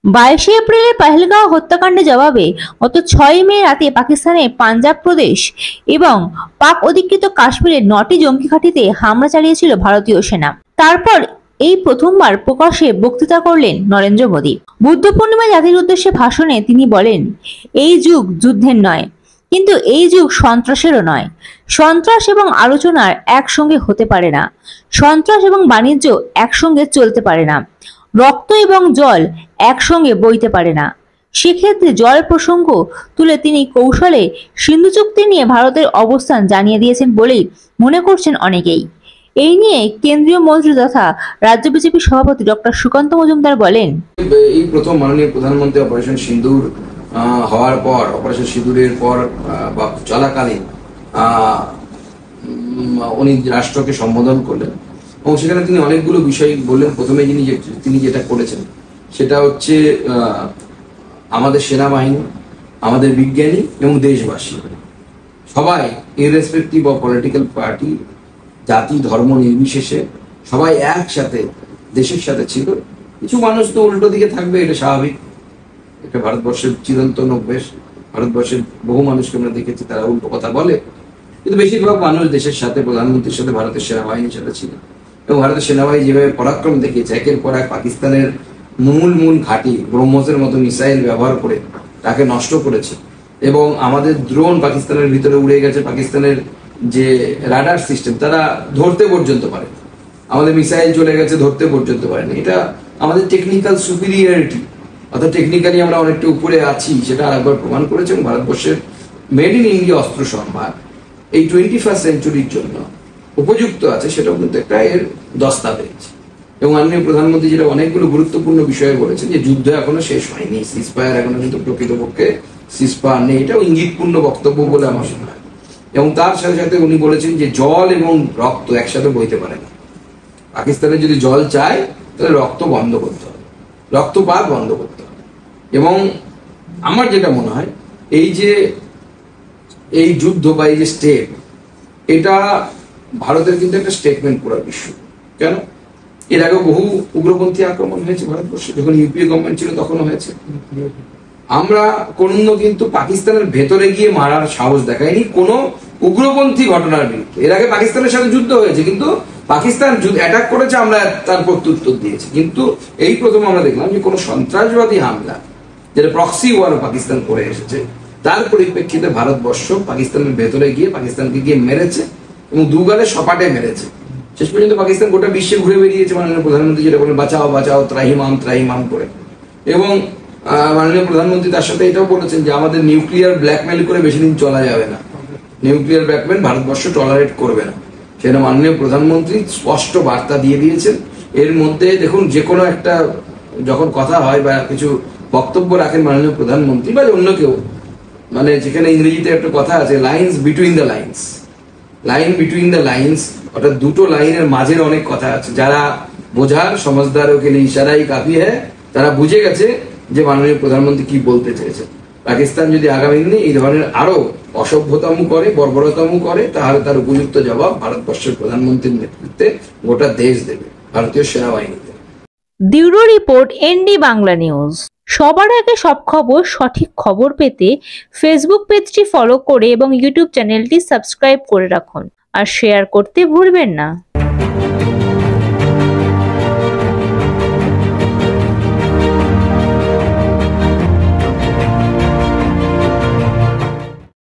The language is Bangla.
22 এপ্রিলে পহেলগাঁও হত্যাকাণ্ডের জবাবে গত 6 মে রাতে পাকিস্তানের পাঞ্জাব প্রদেশ এবং পাক অধিকৃত কাশ্মীরের 9টি জঙ্গি ঘাঁটিতে হামলা চালিয়েছিল ভারতীয় সেনা। তারপর এই প্রথমবার প্রকাশ্যে বক্তৃতা করলেন নরেন্দ্র মোদী। বুদ্ধ পূর্ণিমা জাতির উদ্দেশ্যে ভাষণে তিনি বলেন, এই যুগ যুদ্ধের নয়, কিন্তু এই যুগ সন্ত্রাসেরও নয়। সন্ত্রাস এবং আলোচনার একসঙ্গে হতে পারে না, সন্ত্রাস এবং বাণিজ্য একসঙ্গে চলতে পারে না, রক্ত এবং জল একসঙ্গে বইতে পারে না। সেক্ষেত্রে জল প্রসঙ্গ তুলে তিনি কৌশলে সিন্ধু চুক্তি নিয়ে ভারতের অবস্থান জানিয়ে দিয়েছেন বলেই মনে করছেন অনেকেই। এই নিয়ে কেন্দ্রীয় মন্ত্রী তথা রাজ্য বিজেপি সভাপতি ডক্টর সুকান্ত মজুমদার বলেন, এই প্রথম মাননীয় প্রধানমন্ত্রী অপারেশন সিঁদুর হওয়ার পর, অপারেশন সিঁদুরের পর বা চলাকালীন উনি রাষ্ট্রকে সম্বোধন করলেন এবং সেখানে তিনি অনেকগুলো বিষয় বললেন। প্রথমে তিনি যেটা করেছেন সেটা হচ্ছে আমাদের সেনাবাহিনী, আমাদের বিজ্ঞানী এবং দেশবাসী সবাই ইররেসপেক্টিভ অফ পলিটিক্যাল পার্টি, জাতি ধর্ম নির্বিশেষে সবাই একসাথে দেশের সাথে ছিল। কিছু মানুষ তো উল্টো দিকে থাকবে, এটা স্বাভাবিক, এটা ভারতবর্ষের চিরন্তন অভ্যেস। ভারতবর্ষের বহু মানুষকে আমরা দেখেছি তারা উল্টো কথা বলে, কিন্তু বেশিরভাগ মানুষ দেশের সাথে, প্রধানমন্ত্রীর সাথে, ভারতের সেনাবাহিনীর সাথে ছিল। এবং ভারতের সেনাবাহিনী যেভাবে পরাক্রম দেখিয়েছে, একের পর এক পাকিস্তানের মূল ঘাঁটি ব্রহ্মসের মতো মিসাইল ব্যবহার করে তাকে নষ্ট করেছে এবং আমাদের ড্রোন পাকিস্তানের ভিতরে উড়ে গেছে। পাকিস্তানের যে রাডার সিস্টেম তারা ধরতে পর্যন্ত পারে, আমাদের মিসাইল চলে গেছে ধরতে পর্যন্ত পারেনি। এটা আমাদের টেকনিক্যাল সুপিরিয়রিটি, অর্থাৎ টেকনিক্যালি আমরা অনেকটা উপরে আছি সেটা আরেকবার প্রমাণ করেছে। এবং ভারতবর্ষের মেড ইন ইন্ডিয়া অস্ত্র সম্ভার এই 21st সেঞ্চুরির জন্য উপযুক্ত আছে, সেটাও কিন্তু একটা এর দস্তাবেজ। এবং মাননীয় প্রধানমন্ত্রী যেটা অনেকগুলো গুরুত্বপূর্ণ বিষয়ে বলেছেন যে যুদ্ধ এখনো শেষ হয়নি, সিজফায়ার এখনো কিন্তু প্রকৃতপক্ষে সিজফায়ার নেই, এটাও ইঙ্গিতপূর্ণ বক্তব্য বলে আমার মনে হয়। এবং তার সাথে সাথে উনি বলেছেন যে জল এবং রক্ত একসাথে বইতে পারে না। পাকিস্তানে যদি জল চায় তাহলে রক্ত বন্ধ করতে হবে, রক্তপাত বন্ধ করতে হবে। এবং আমার যেটা মনে হয় এই যুদ্ধ বা এই যে স্টেপ, এটা ভারতের কিন্তু একটা স্টেটমেন্ট করার বিষয়। কেন? এর আগে বহু উগ্রপন্থী আক্রমণ হয়েছে ভারতবর্ষে, যখন ইউপিএ গভর্নমেন্ট ছিল তখনও হয়েছে। আমরা কোনো কিন্তু পাকিস্তানের ভেতরে গিয়ে মারার সাহস দেখায়নি কোনো উগ্রপন্থী ঘটনার বিরুদ্ধে। এর আগে পাকিস্তানের সাথে যুদ্ধ হয়েছে, কিন্তু পাকিস্তান অ্যাটাক করেছে, আমরা তার প্রত্যুত্তর দিয়েছি। কিন্তু এই প্রথম আমরা দেখলাম যে কোনো সন্ত্রাসবাদী হামলা, যেটা প্রক্সি ওয়ার পাকিস্তান করে এসেছে, তার পরিপ্রেক্ষিতে ভারতবর্ষ পাকিস্তানের ভেতরে গিয়ে পাকিস্তানকে গিয়ে মেরেছে এবং দুগালে সপাটে মেরেছে। শেষ পর্যন্ত পাকিস্তান গোটা বিশ্বে ঘুরে বেরিয়েছে মাননীয় প্রধানমন্ত্রী যেটা বলেন, বাঁচাও বাঁচাও ত্রাহিমাম করে। এবং মাননীয় প্রধানমন্ত্রী তার সাথে এটাও বলেছেন যে আমাদের নিউক্লিয়ার ব্ল্যাকমেল করে বেশি দিন চলা যাবে না, নিউক্লিয়ার ব্ল্যাকমেল ভারতবর্ষ টলারেট করবে না, সেটা মাননীয় প্রধানমন্ত্রী স্পষ্ট বার্তা দিয়ে দিয়েছেন। এর মধ্যে দেখুন, যে কোনো একটা যখন কথা হয় বা কিছু বক্তব্য রাখেন মাননীয় প্রধানমন্ত্রী বা অন্য কেউ, মানে যেখানে ইংরেজিতে একটা কথা আছে lines between the lines, line between the lines, অর্থাৎ দুটো লাইনের মাঝের অনেক কথা আছে। যারা বোঝার সমঝদারও কে লিয়ে ইশারাই কাফি হ্যায়, তারা বুঝে গেছে যে মাননীয় প্রধানমন্ত্রী কি বলতে চেয়েছেন। পাকিস্তান যদি আগামী দিনে এই ধরনের আরো অসভ্যতম করে, বর্বরতম করে, তাহলে তার উপযুক্ত জবাব ভারতবর্ষের প্রধানমন্ত্রীর নেতৃত্বে গোটা দেশ দেবে, ভারতীয় সেনাবাহিনীতে। Bureau report, ND Bangla news. সবার আগে সব খবর, সঠিক খবর পেতে ফেসবুক পেজটি ফলো করে এবং ইউটিউব চ্যানেলটি সাবস্ক্রাইব করে রাখুন আর শেয়ার করতে ভুলবেন না।